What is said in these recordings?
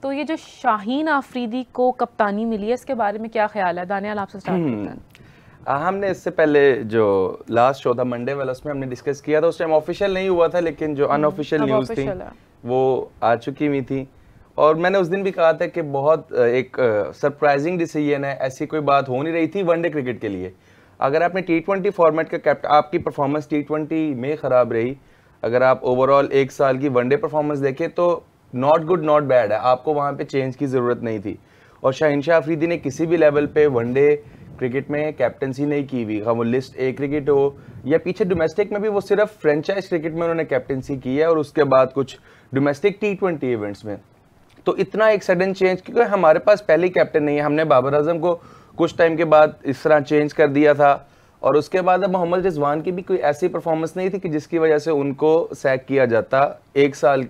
तो ये जो शाहीन आफरीदी को कप्तानी मिली है, इसके बारे में क्या ख्याल है? दानियाल, आपसे स्टार्ट करते हैं। हमने इससे पहले जो लास्ट शो था मंडे वाला, उसमें हमने डिस्कस किया था। उस टाइम ऑफिशियल नहीं हुआ था, लेकिन जो अनऑफिशियल न्यूज़ थी वो आ चुकी हुई थी। और मैंने उस दिन भी कहा था कि बहुत एक सरप्राइजिंग डिसीजन है, ऐसी कोई बात हो नहीं रही थी वनडे क्रिकेट के लिए। अगर आपने T20 फॉर्मेट का कैप्टन, आपकी परफॉर्मेंस T20 में ख़राब रही, अगर आप ओवरऑल एक साल की वनडे परफॉर्मेंस देखें तो नॉट गुड नॉट बैड है, आपको वहाँ पे चेंज की ज़रूरत नहीं थी। और शाहीन शाह अफरीदी ने किसी भी लेवल पे वनडे क्रिकेट में कैप्टनसी नहीं की हुई, वो लिस्ट ए क्रिकेट हो या पीछे डोमेस्टिक में भी, वो सिर्फ फ्रेंचाइज क्रिकेट में उन्होंने कैप्टनसी की है और उसके बाद कुछ डोमेस्टिक T20 इवेंट्स में। तो इतना एक सडन चेंज, क्योंकि हमारे पास पहले ही कैप्टन नहीं है, हमने बाबर आजम को कुछ टाइम के बाद इस तरह चेंज कर दिया था और उसके बाद अब मोहम्मद रिजवान की भी कोई ऐसी परफॉर्मेंस नहीं थी कि जिसकी वजह से उनको सैक किया जाता एक साल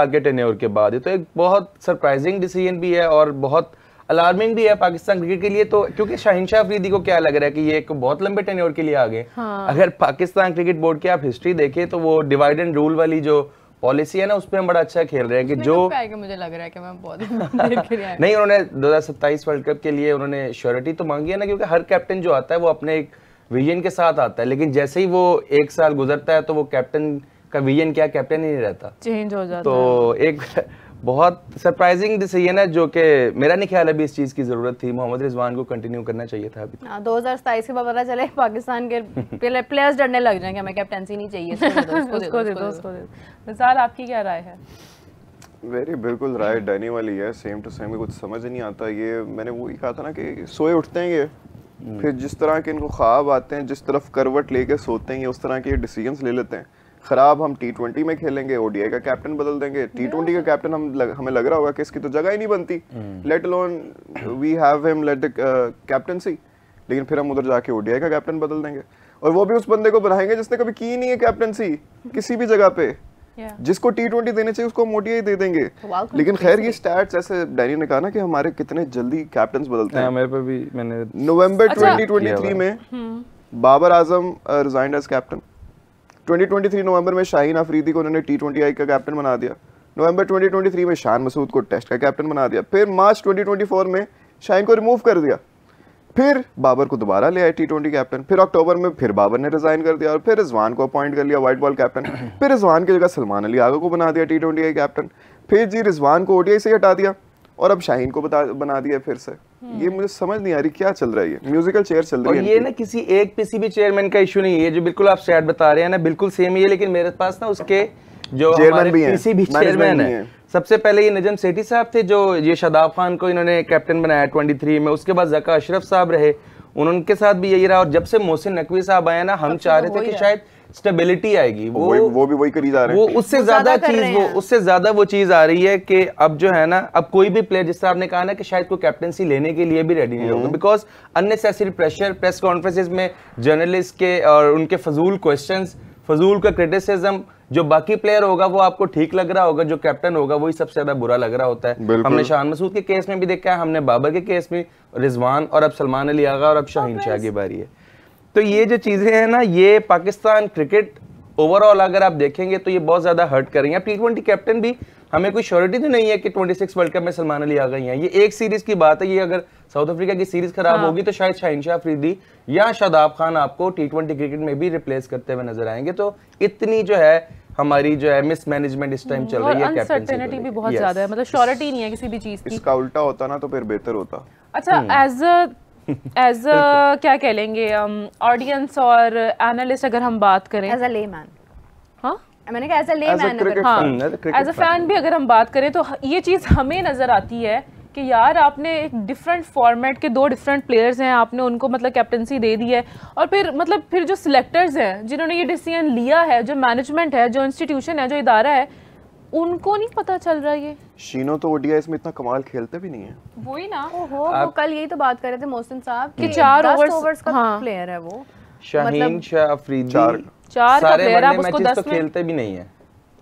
के टेन्योर के बाद। तो एक बहुत सरप्राइजिंग डिसीजन भी है और बहुत अलार्मिंग भी है पाकिस्तान क्रिकेट के लिए। तो क्योंकि शाहीन शाह अफरीदी को क्या लग रहा है कि ये एक बहुत लंबे टेन्योर के लिए आ गए। हाँ। अगर पाकिस्तान क्रिकेट बोर्ड की आप हिस्ट्री देखें तो वो डिवाइड एंड रूल वाली जो पॉलिसी है ना, उस पर हम बड़ा अच्छा खेल रहे हैं कि जो मुझे लग रहा है कि मैं बहुत देर के लिए नहीं, उन्होंने 2027 वर्ल्ड कप के लिए उन्होंने श्योरिटी तो मांगी है ना, क्योंकि हर कैप्टन जो आता है वो अपने एक विजन के साथ आता है, लेकिन जैसे ही वो एक साल गुजरता है तो वो कैप्टन का विजन क्या, कैप्टन ही नहीं रहता, चेंज हो जाता तो एक बहुत सरप्राइजिंग डिसीजन है जो कि मेरा नहीं ख्याल अभी इस चीज़ की ज़रूरत थी। मोहम्मद रिजवान को कंटिन्यू करना चाहिए था अभी। 2027 के बाद पता चले पाकिस्तान के प्लेयर्स डरने लग जाएंगे, हमें कैप्टनसी नहीं चाहिए, उसको दे दो। मिसाल, आपकी क्या राय है? मेरी बिल्कुल राय डैनी वाली है, सेम टू सेम। कुछ समझ नहीं आता। ये मैंने वही कहा था ना कि सोए उठते हैं ये, फिर जिस तरह के इनको ख्वाब आते हैं, जिस तरफ करवट लेके सोते हैं, उस तरह के डिसीजंस ले लेते हैं। खराब हम T20 में खेलेंगे, ODI का कैप्टन बदल देंगे, T20 का कैप्टन हमें लग रहा होगा कि इसकी तो जगह ही नहीं बनती, let alone we have him let the captaincy, लेकिन फिर हम उधर जाके ODI का कैप्टन बदल देंगे और वो भी उस बंदे को बनाएंगे जिसने कभी की नहीं है कैप्टनसी किसी भी जगह पे। जिसको T20 देने चाहिए उसको हम ODI दे देंगे। लेकिन खैर ये स्टैट्स, ऐसे डैनी ने कहा ना कि हमारे कितने जल्दी कैप्टन्स बदलते हैं। मेरे पे भी मैंने नवंबर 2023 में Babar Azam resigned as captain. 2023 नवंबर में शाहीन अफरीदी को उन्होंने T20I का कैप्टन बना दिया। नवंबर 2023 में शान मसूद को टेस्ट का कैप्टन बना दिया। फिर मार्च 2024 में शाहीन को रिमूव कर दिया। फिर बाबर को दोबारा ले आए T20 कैप्टन। फिर अक्टूबर में फिर बाबर ने रिजाइन कर दिया और फिर रिजवान को अपॉइंट कर लिया वाइट बॉल कैप्टन। फिर रिजवान की जगह सलमान अली आगा को बना दिया T20I कैप्टन। फिर जी रिजवान को ODI से हटा दिया और अब शाहीन को बना दिया फिर से। ये मुझे समझ नहीं आ रही क्या चल रहा है, ये म्यूजिकल चेयर चल रही है। और ये ना किसी एक पीसीबी चेयरमैन का इशू नहीं है, जो बिल्कुल आप स्टैट बता रहे हैं ना, बिल्कुल सेम ही है। लेकिन मेरे पास ना उसके जो हमारे पीसीबी चेयरमैन है, सबसे पहले ये नजम सेठी साहब थे जो ये शादाब खान को इन्होंने कैप्टन बनाया 23 में। उसके बाद ज़का अशरफ साहब रहे, उनके साथ भी यही रहा। और जब से मोहसिन नकवी साहब आए ना, हम चाह रहे थे कि शायद स्टेबिलिटी आएगी, वो भी वही करी जा रहे हैं। वो उससे ज्यादा वो चीज आ रही है कि अब जो है ना, अब कोई भी प्लेयर, जिस तरह आपने कहा ना कि शायद कोई कैप्टनसी लेने के लिए भी रेडी नहीं होगा, because unnecessary pressure, press conferences में जर्नलिस्ट के और उनके फजूल क्वेश्चंस, फजूल का क्रिटिसिज्म, जो बाकी प्लेयर होगा वो आपको ठीक लग रहा होगा, जो कैप्टन होगा वही सबसे ज्यादा बुरा लग रहा होता है। हमने शान मसूद के केस में भी देखा है, हमने बाबर के केस में, रिजवान, और अब सलमान अली आगा और अब शाहीन शाह की बारी है। तो ये जो चीजें हैं ना, ये पाकिस्तान क्रिकेट ओवरऑल अगर आप देखेंगे तो ये बहुत ज्यादा हर्ट कर रही हैं। अब T20 कैप्टन भी हमें कोई श्योरिटी तो नहीं है कि 26 वर्ल्ड कप में सलमान अली आ गई हैं। ये एक सीरीज की बात है, ये अगर साउथ अफ्रीका की सीरीज खराब होगी तो शायद शाहीन शाह अफरीदी या शादाब खान आपको T20 क्रिकेट में भी रिप्लेस करते हुए नजर आएंगे। तो इतनी जो है हमारी जो है मिसमैनेजमेंट इस टाइम चल रही है, अनसर्टेनिटी भी बहुत ज्यादा है, मतलब श्योरिटी नहीं है किसी भी चीज की। इसका उल्टा होता ना तो फिर बेहतर होता। अच्छा, एज क्या कह लेंगे ऑडियंस और एनालिस्ट अगर हम बात करें, एज अ लेमैन, हाँ मैंने कहा एज अ लेमैन, हाँ एज अ फैन भी अगर हम बात करें तो ये चीज हमें नजर आती है कि यार आपने एक डिफरेंट फॉर्मेट के 2 डिफरेंट प्लेयर्स हैं, आपने उनको मतलब कैप्टनसी दे दी है, और फिर जो सिलेक्टर्स हैं जिन्होंने ये डिसीजन लिया है, जो मैनेजमेंट है, जो इंस्टीट्यूशन है, जो इदारा है, उनको नहीं पता चल रहा। ये शीनो तो ODIs में इतना कमाल खेलते भी नहीं है। वही ना, वो कल यही तो बात कर रहे थे मोहसिन साहब कि 4 ओवर्स का प्लेयर है वो। शाहीन शाह अफरीदी 4 का प्लेयर, आप उसको 10 में खेलते भी नहीं है,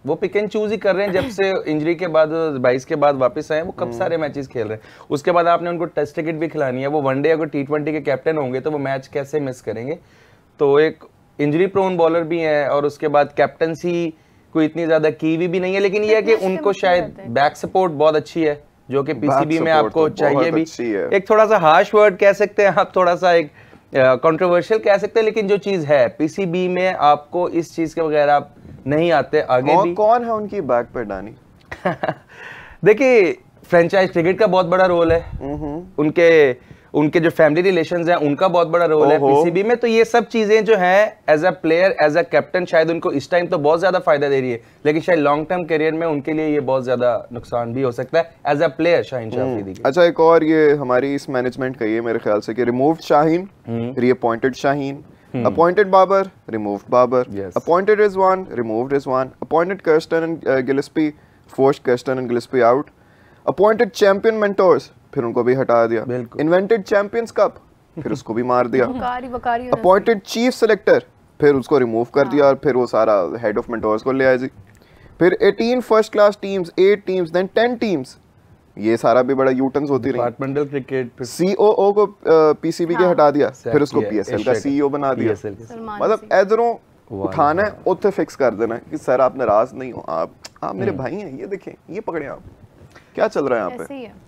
वो पिक एंड चूज ही कर रहे हैं। जब से इंजरी के बाद 22 के बाद वापस आए, वो कब सारे मैचेस खेल रहे हैं। उसके बाद आपने उनको टेस्ट टिकट भी खिलानी है, वो वनडे अगर T20 के कैप्टन होंगे तो वो मैच कैसे मिस करेंगे। तो एक इंजरी प्रोन बॉलर भी है और उसके बाद कैप्टनसी कोई इतनी ज्यादा कीवी भी नहीं है, लेकिन ये है कि उनको शायद बैक सपोर्ट बहुत अच्छी है जो कि पीसीबी में आपको चाहिए भी। एक थोड़ा सा हार्श वर्ड कह सकते हैं आप, थोड़ा सा एक कंट्रोवर्शियल कह सकते हैं, लेकिन जो चीज है पीसीबी में आपको इस चीज के बगैर आप नहीं आते आगे भी। कौन है उनकी बैक पे डानी? देखिए फ्रेंचाइज क्रिकेट का बहुत बड़ा रोल है, उनके जो फैमिली रिलेशंस हैं उनका बहुत बड़ा रोल है पीसीबी में। तो ये सब चीजें जो हैं as a player as a captain शायद उनको इस टाइम तो बहुत ज्यादा फायदा दे रही है, लेकिन शायद लॉन्ग टर्म करियर में उनके लिए ये बहुत ज्यादा नुकसान भी हो सकता है as a player Shaheen Shah Afridi. अच्छा एक और ये हमारी इस मैनेजमेंट का ये मेरे ख्याल से कि removed Shaheen, reappointed Shaheen, appointed Babar, removed Babar, appointed Rizwan, removed Rizwan, appointed Kirsten and Gillespie, forced Kirsten and Gillespie out, appointed champion mentors, फिर उनको भी हटा दिया, इन्वेंटेड चैंपियंस कप, फिर उसको भी मार दिया, अपॉइंटेड चीफ सेलेक्टर, फिर उसको रिमूव कर दिया और फिर वो सारा हेड ऑफ मेंटोर्स को ले आए जी, फिर 18 first class teams, 8 teams, then 10 teams, ये सारा भी बड़ा यूटर्न्स होती रही। डिपार्टमेंटल क्रिकेट, सीओओ को पीसीबी के हटा दिया, फिर उसको पीएसएल का सीईओ बना दिया। मतलब एजरों उठाना है उत्थे फिक्स कर देना कि सर आप नाराज नहीं हो, आप मेरे भाई हैं, ये देखें, ये पकड़े आप, क्या चल रहा है यहाँ पे।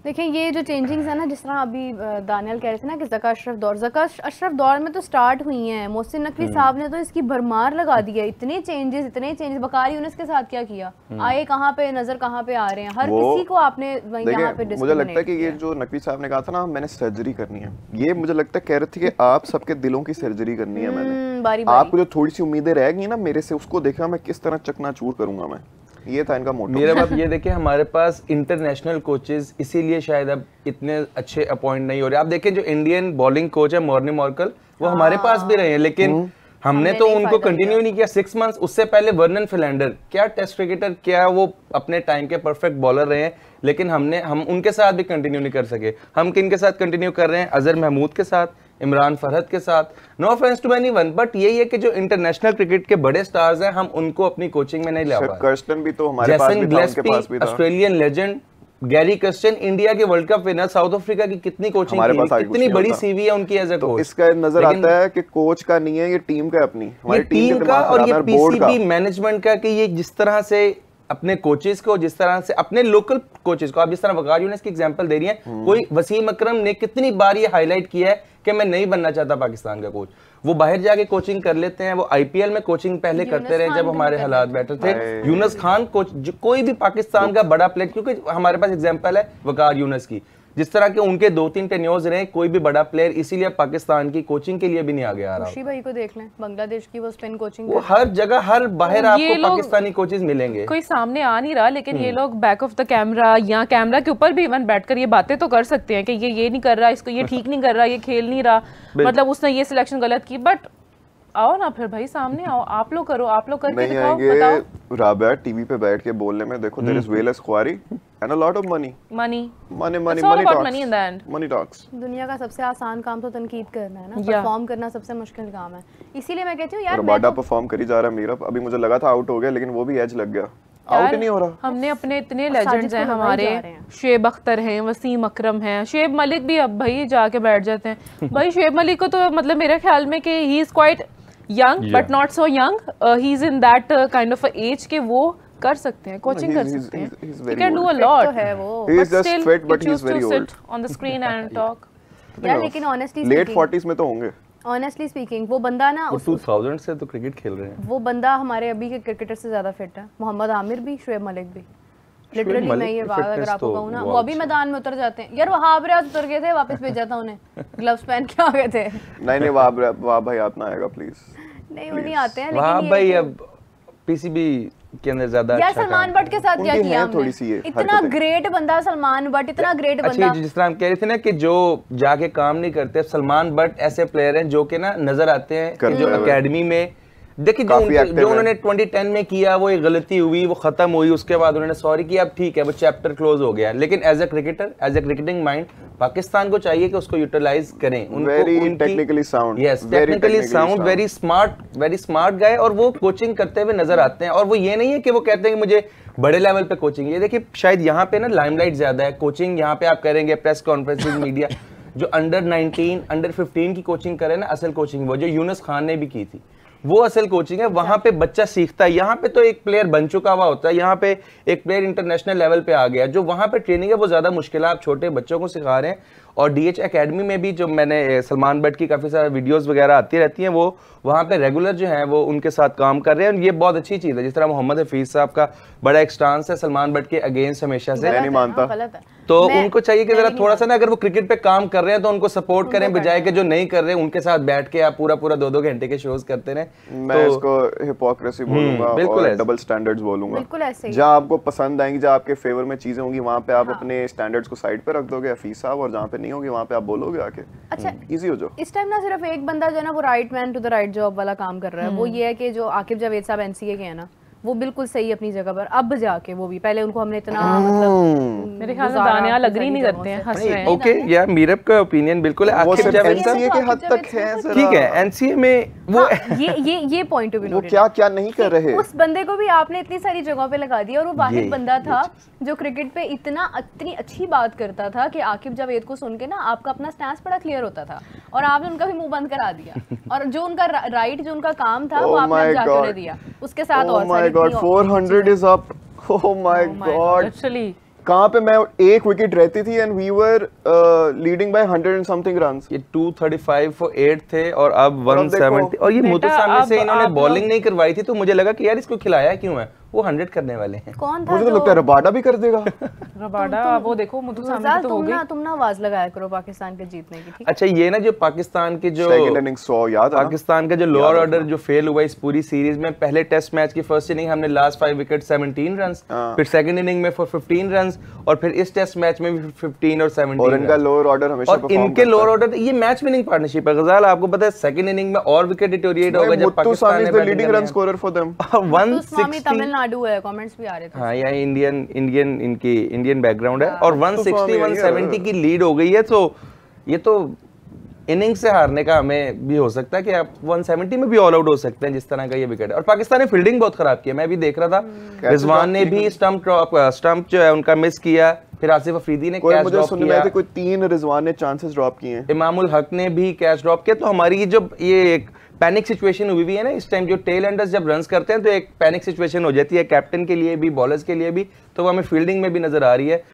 देखिए ये जो चेंजिंग्स है ना, जिस तरह अभी दानियल कह रहे थे ना कि ज़का अशरफ दौर में तो स्टार्ट हुई हैं, मोहसिन नकवी साहब ने तो इसकी भरमार लगा दी है। इतने चेंजेस बकारी यूनुस के साथ क्या किया, आए कहाँ पे नजर कहाँ पे आ रहे हैं, हर किसी को आपने यहाँ पे मुझे लगता है कि ये जो नकवी साहब ने कहा था ना मैंने सर्जरी करनी है, ये मुझे लगता है कह रहे थे कि आप सबके दिलों की सर्जरी करनी है मैंने, आपको जो थोड़ी सी उम्मीदें रह गई ना मेरे से, उसको देखा मैं किस तरह चकनाचूर करूंगा मैं, ये था इनका मोटो। मेरा बात ये देखिए हमारे पास इंटरनेशनल कोचेस इसीलिए शायद अब इतने अच्छे अपॉइंट नहीं हो रहे। आप देखें जो इंडियन बॉलिंग कोच है मॉर्नी मॉर्कल, वो हमारे पास भी रहे हैं, लेकिन हमने तो उनको कंटिन्यू नहीं किया 6 मंथ्स। उससे पहले वर्नन फिलैंडर, क्या टेस्ट क्रिकेटर, क्या वो अपने टाइम के परफेक्ट बॉलर रहे हैं, लेकिन हम उनके साथ भी कंटिन्यू नहीं कर सके। हम किन के साथ कंटिन्यू कर रहे हैं? अजहर महमूद के साथ, इमरान फरहद के साथ। No offence to anyone, but यही है कि जो इंटरनेशनल क्रिकेट के बड़े स्टार्स हैं हम उनको अपनी कोचिंग में नहीं ला पा कर्स्टन भी तो हमारे पास भी था, उनके पास भी था। Australian legend Gary Kirsten, India के world cup winner, South Africa की कितनी कोचिंग की, कितनी बड़ी सीवी है उनकी एज अ कोच। इसका नजर आता है कि कोच का नहीं है, ये टीम का, अपनी हमारी टीम का और ये पीसीबी मैनेजमेंट का, कि ये जिस तरह से अपने कोचेस को, जिस तरह से अपने लोकल कोचेस को, आप जिस तरह वकार यूनिस की एग्जांपल दे रही हैं, कोई वसीम अकरम ने कितनी बार ये हाईलाइट किया है कि मैं नहीं बनना चाहता पाकिस्तान का कोच, वो बाहर जाके कोचिंग कर लेते हैं। वो आईपीएल में कोचिंग पहले करते रहे जब हमारे हालात बेटर थे। यूनुस खान कोच, कोई भी पाकिस्तान का बड़ा प्लेयर, क्योंकि हमारे पास एग्जांपल है वकार यूनुस की, जिस तरह के उनके 2-3 टेन्योर्स रहे, कोई भी बड़ा प्लेयर इसीलिए पाकिस्तान की कोचिंग के लिए भी नहीं आगे आ रहा। खुशी भाई को देख लें, बांग्लादेश की वो स्पिन कोचिंग, वो हर जगह, हर बाहर आपको पाकिस्तानी कोचेस मिलेंगे। कोई सामने आ नहीं रहा, लेकिन ये लोग बैक ऑफ द कैमरा या कैमरा के ऊपर भी इवन बैठकर ये बातें तो कर सकते हैं कि ये नहीं कर रहा, इसको ये ठीक नहीं कर रहा, ये खेल नहीं रहा, मतलब उसने ये सिलेक्शन गलत की। बट आओ ना फिर भाई, सामने आओ, आप लोग करो, आप लोग करके दिखाओ, बताओ। राबिया टीवी पे बैठ के बोलने में देखो, देयर इज वेलेस ख्वारी and a lot of money talks. दुनिया का सबसे आसान काम तो तनकीद करना है ना, परफॉर्म करना सबसे मुश्किल काम है। इसीलिए मैं कहती हूँ यार, रबाडा परफॉर्म करी जा रहा है मीरा, अभी मुझे लगा था आउट हो गया, लेकिन वो भी एज लग गया, आउट ही नहीं हो रहा। हमने अपने इतने लेजेंड्स हैं हमारे, शुएब अख्तर हैं, वसीम अकरम हैं, शुएब मलिक भी अब भाई जाके बैठ जाते हैं। भाई शुएब मलिक को तो मतलब मेरे ख्याल में कि he is quite young but not so young, he is in that kind of age के वो कर सकते हैं, कोचिंग कर सकते हैं, he can do a lot, he is just fit but he is very old on the screen and talk। यार लेकिन honestly late 40s में तो होंगे। Honestly speaking वो बंदा ना 2000 से तो क्रिकेट खेल रहे हैं, वो बंदा हमारे अभी के क्रिकेटर से ज्यादा फिट है। मोहम्मद आमिर भी, शुएब मलिक भी, लिटरली मैं ये बात अगर आपको कहूँ ना, वो भी मैदान में उतर जाते हैं। यार वहाब रियाज उतर गए थे, वापस भेजा था उन्हें, ग्लव्स पहन के आ गए थे। नहीं वहाब भाई आप ना आएगा प्लीज। नहीं वो नहीं आते हैं, वहाब भाई अब पीसीबी के अंदर ज्यादा यार सलमान बट के साथ क्या किया हमने, इतना ग्रेट बंदा सलमान बट, इतना ग्रेट बंदा। जिस तरह हम कह रहे थे ना कि जो जाके काम नहीं करते, सलमान बट ऐसे प्लेयर हैं जो कि ना नजर आते हैं जो एकेडमी में। देखिए जो उन्होंने 2010 में किया वो एक गलती हुई, वो खत्म हुई, उसके बाद उन्होंने सॉरी किया, अब ठीक है वो चैप्टर क्लोज हो गया। लेकिन as a cricketer, as a cricketing mind, Pakistan को चाहिए कि उसको यूटिलाइज करें, उनको technically sound, yes technically sound, very smart guy, और वो कोचिंग करते हुए नजर आते हैं। और वो ये नहीं है कि वो कहते हैं कि मुझे बड़े लेवल पे कोचिंग, ये देखिए शायद यहाँ पे ना लाइमलाइट ज्यादा है, कोचिंग यहाँ पे आप करेंगे प्रेस कॉन्फ्रेंसेस, मीडिया, जो अंडर 19 अंडर 15 की कोचिंग करे ना, असल कोचिंग वो जो यूनुस खान ने भी की थी, वो असल कोचिंग है, वहां पे बच्चा सीखता है। यहाँ पे तो एक प्लेयर बन चुका हुआ होता है, यहाँ पे एक प्लेयर इंटरनेशनल लेवल पे आ गया। जो वहां पे ट्रेनिंग है वो ज्यादा मुश्किल है, आप छोटे बच्चों को सिखा रहे हैं। और डीएच एकेडमी में भी जो मैंने सलमान बट की काफ़ी सारी वीडियोस वगैरह आती रहती हैं, वो वहाँ पे रेगुलर जो हैं वो उनके साथ काम कर रहे हैं। और ये बहुत अच्छी चीज़ है। जिस तरह मोहम्मद हफीज़ साहब का बड़ा एक स्टांस है सलमान बट के अगेंस्ट हमेशा से, मैं नहीं मानता, तो उनको चाहिए कि जरा थोड़ा सा ना, अगर वो क्रिकेट पे काम कर रहे हैं तो उनको सपोर्ट करें, बजाय के जो नहीं कर रहे उनके साथ बैठ के आप पूरा 2-2 घंटे के शोज करते रहे। मैं इसको हिपोक्रेसी बोलूंगा और डबल स्टैंडर्ड्स बोलूंगा। बिल्कुल ऐसे ही। जहाँ आपको पसंद आएंगी, जहाँ आपके फेवर में चीजें होंगी, वहाँ पे आप अपने स्टैंडर्ड्स को साइड पे रख दोगे हफीज साहब, और जहाँ पे नहीं होगी वहाँ पे आप बोलोगे आके। अच्छा, इजी हो जाओ। इस टाइम ना सिर्फ एक बंदा जो है ना वो right man to the right job वाला काम कर रहा है। वो ये है कि जो आकिब जावेद साहब एनसीए के हैं ना, वो बिल्कुल सही अपनी जगह पर। अब जाके वो भी, पहले उनको हमने इतना मतलब मेरे ख्याल में दानियाल अग्री नहीं करते हैं, हंस रहे हैं। ओके या मीरब का ओपिनियन बिल्कुल है। वो आकिब सिर्फ जावेद एनसीए के हद तक है सर। ठीक है, एनसीए में वो ये पॉइंट ऑफ व्यू वो क्या क्या नहीं कर रहे। उस बंदे को भी आपने इतनी सारी जगहों पे लगा दिया, और वो वाहिद बंदा था जो क्रिकेट पे इतनी अच्छी बात करता था कि आकिब जावेद को सुन के ना आपका अपना स्टैंस बड़ा क्लियर होता था, और आपने उनका भी मुंह बंद करा दिया। और जो उनका राइट, जो उनका काम था, वो आपने जाके उन्हें दिया। उसके साथ और 400 is up. Oh my God. Actually, कहाँ पे मैं एक विकेट रहती थी and we were leading by 100 and something runs. ये 235 for 8 थे और अब 170। और ये मुतु बेटा, सामने से अब इन्होंने आप बॉलिंग नहीं करवाई थी, तो मुझे लगा कि यार इसको खिलाया क्यों है, वो 100 करने वाले हैं। कौन था? मुझे तो लगता है रबाडा भी कर देगा। रबाडा वो देखो मुतु सामने तो हो गई। तुम ना आवाज लगाया करो पाकिस्तान के जीतने की, ठीक है? अच्छा, ये ना जो पाकिस्तान के जो सेकंड इनिंग्स 100 याद है, पाकिस्तान का जो लोअर ऑर्डर जो फेल हुआ इस पूरी सीरीज में, पहले टेस्ट मैच की फर्स्ट इनिंग हमने लास्ट 5 विकेट 17 रन्स, फिर सेकंड इनिंग में 15 रन्स, और फिर इस टेस्ट मैच में भी 15 और 17। और इनका लोअर ऑर्डर हमेशा और इनके लोअर ऑर्डर, ये मैच विनिंग पार्टनरशिप है गजाल। आपको पता है सेकंड इनिंग में और विकेट डिटोरिएट होगा जब पाकिस्तान ने leading run scorer for them. 160 Tamil Nadu है, कमेंट्स भी आ रहे थे। हाँ, या इंडियन बैकग्राउंड है। और 160 170 की लीड हो गई है, तो ये तो इनिंग से हारने का हमें भी हो सकता है कि आप 170 में भी ऑल आउट हो सकते हैं, जिस तरह का ये विकेट है। और पाकिस्तान ने फील्डिंग बहुत खराब की है, मैं भी देख रहा था। रिजवान ने भी स्टंप जो है उनका मिस किया, फिर आसिफ अफरीदी ने कैच ड्रॉप किया, कोई 3 रिजवान ने चांसेस ड्रॉप किए हैं, इमामुल हक ने भी कैच ड्रॉप किया। तो हमारी जो ये एक पैनिक सिचुएशन हुई है ना इस टाइम, जो टेल एंडर्स जब रन्स करते हैं तो एक पैनिक सिचुएशन हो जाती है कैप्टन के लिए भी, बॉलर्स के लिए भी। तो वो हमें फील्डिंग में भी नजर आ रही है।